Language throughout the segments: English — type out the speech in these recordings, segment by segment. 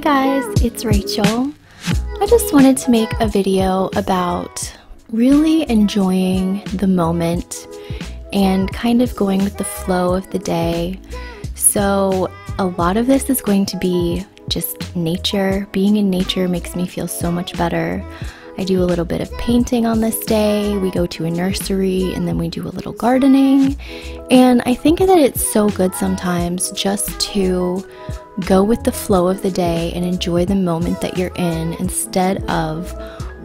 guys, it's Rachel. I just wanted to make a video about really enjoying the moment and kind of going with the flow of the day. So a lot of this is going to be just nature. Being in nature makes me feel so much better. I do a little bit of painting on this day. We go to a nursery and then we do a little gardening. And I think that it's so good sometimes just to go with the flow of the day and enjoy the moment that you're in instead of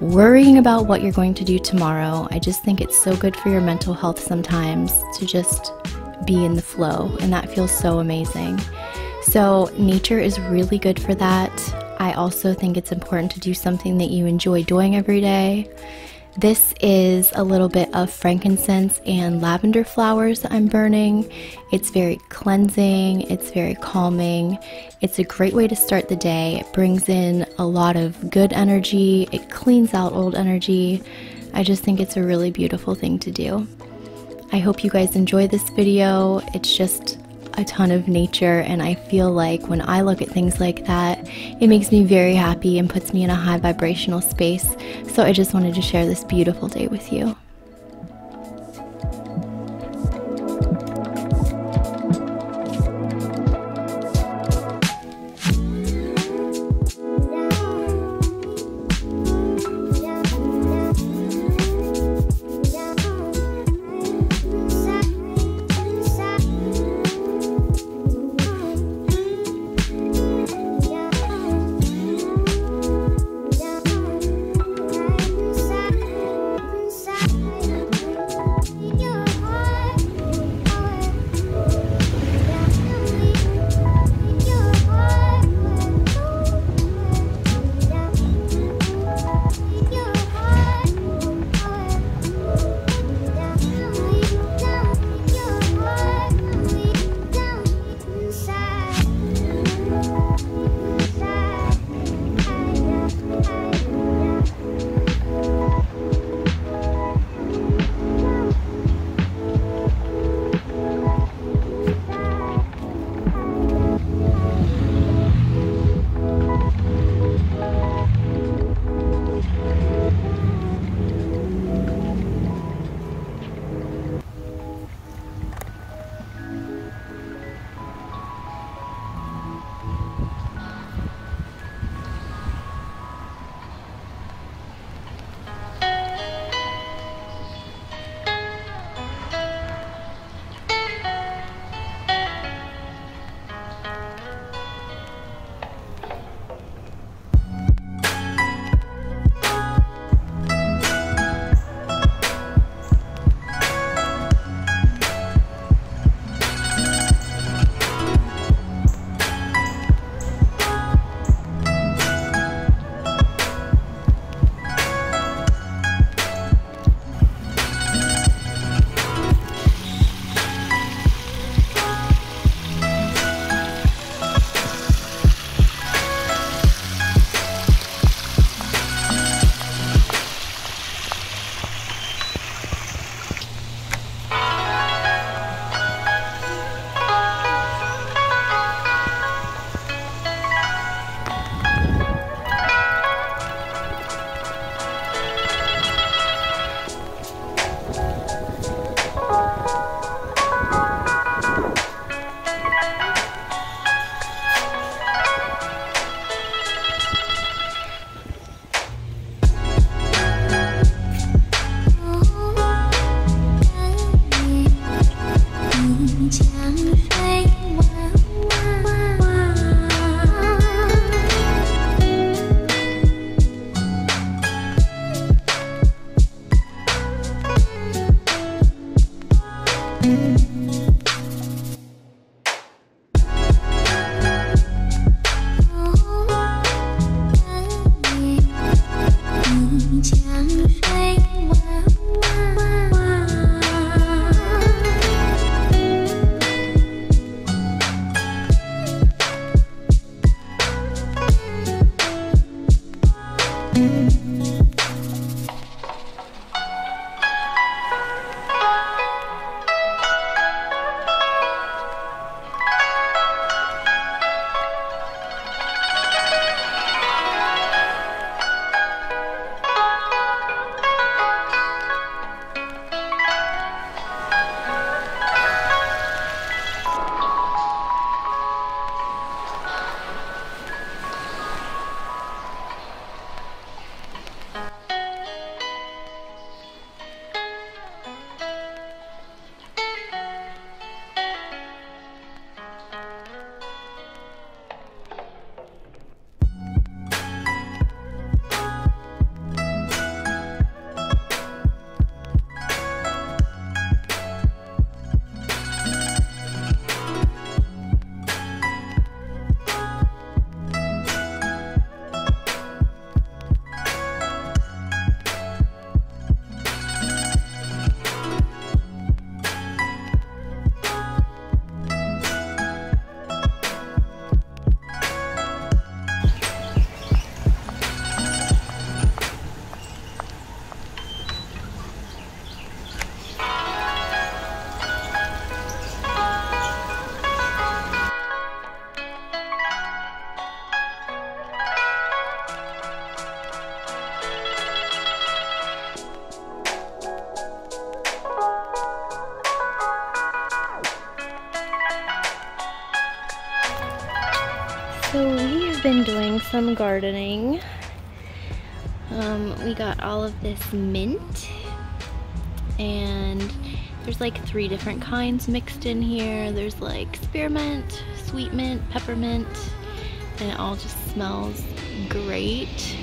worrying about what you're going to do tomorrow. I just think it's so good for your mental health sometimes to just be in the flow, and that feels so amazing. So nature is really good for that. I also think it's important to do something that you enjoy doing every day. This is a little bit of frankincense and lavender flowers that I'm burning. It's very cleansing, it's very calming. It's a great way to start the day. It brings in a lot of good energy, it cleans out old energy. I just think it's a really beautiful thing to do. I hope you guys enjoy this video. It's just a ton of nature, and I feel like when I look at things like that, it makes me very happy and puts me in a high vibrational space. So I just wanted to share this beautiful day with you. So we have been doing some gardening. We got all of this mint, and there's like 3 different kinds mixed in here. There's like spearmint, sweet mint, peppermint, and it all just smells great.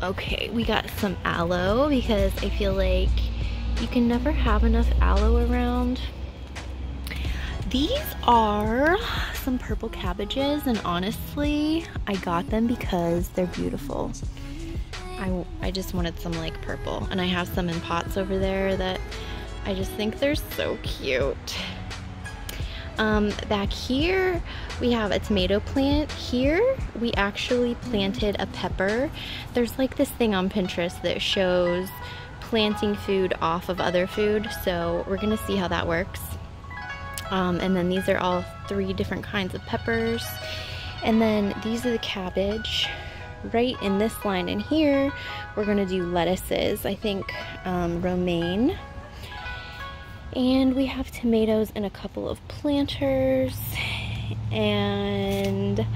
Okay, we got some aloe because I feel like you can never have enough aloe around. These are some purple cabbages, and honestly, I got them because they're beautiful. I just wanted some like purple, and I have some in pots over there that I just think they're so cute. Back here we have a tomato plant. Here we actually planted a pepper. There's like this thing on Pinterest that shows planting food off of other food, so we're gonna see how that works. And then these are all 3 different kinds of peppers, and then these are the cabbage. Right in this line in here we're gonna do lettuces, I think romaine. And we have tomatoes and a couple of planters, and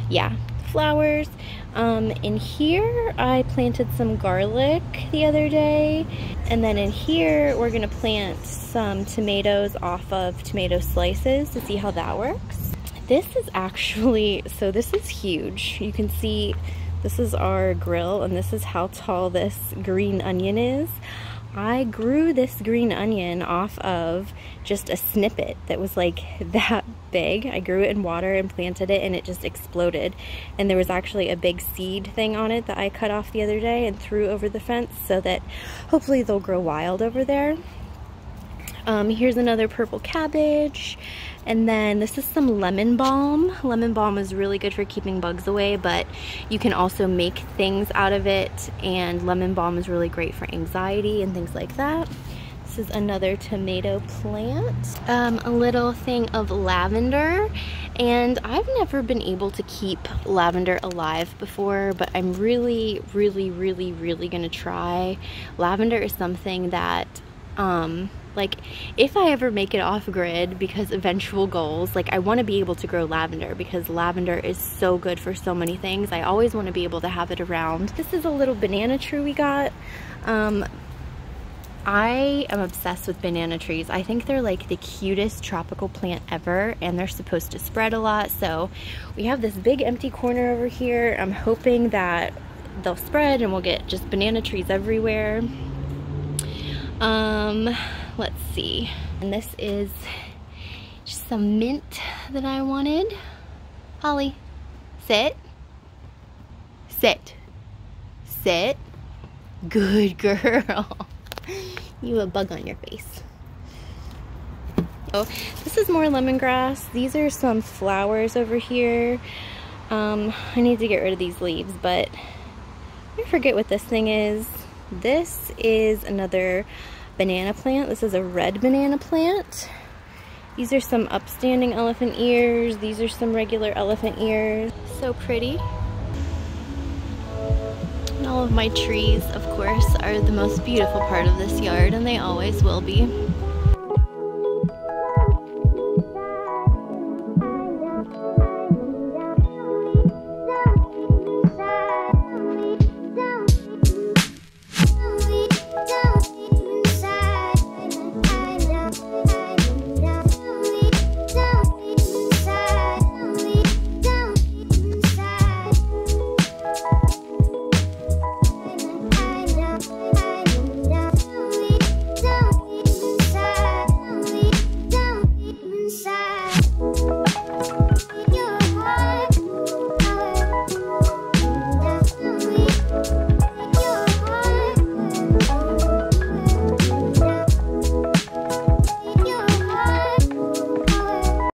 yeah, flowers. In here I planted some garlic the other day, and then in here we're gonna plant some tomatoes off of tomato slices to see how that works. This is actually, so this is huge. You can see this is our grill, and this is how tall this green onion is. I grew this green onion off of just a snippet that was like that big. I grew it in water and planted it, and it just exploded. And there was actually a big seed thing on it that I cut off the other day and threw over the fence so that hopefully they'll grow wild over there. Here's another purple cabbage. And then this is some lemon balm. Lemon balm is really good for keeping bugs away, but you can also make things out of it, and lemon balm is really great for anxiety and things like that. This is another tomato plant. A little thing of lavender, and I've never been able to keep lavender alive before, but I'm really gonna try. Lavender is something that like, if I ever make it off grid, because eventual goals, like I want to be able to grow lavender because lavender is so good for so many things. I always want to be able to have it around. This is a little banana tree we got. I am obsessed with banana trees. I think they're like the cutest tropical plant ever, and they're supposed to spread a lot. So we have this big empty corner over here. I'm hoping that they'll spread and we'll get just banana trees everywhere. Let's see. And this is just some mint that I wanted. Holly, sit. Sit. Sit. Good girl. You have a bug on your face. Oh, this is more lemongrass. These are some flowers over here. I need to get rid of these leaves, but I forget what this thing is. This is another banana plant. This is a red banana plant. These are some upstanding elephant ears. These are some regular elephant ears. So pretty. And all of my trees, of course, are the most beautiful part of this yard, and they always will be.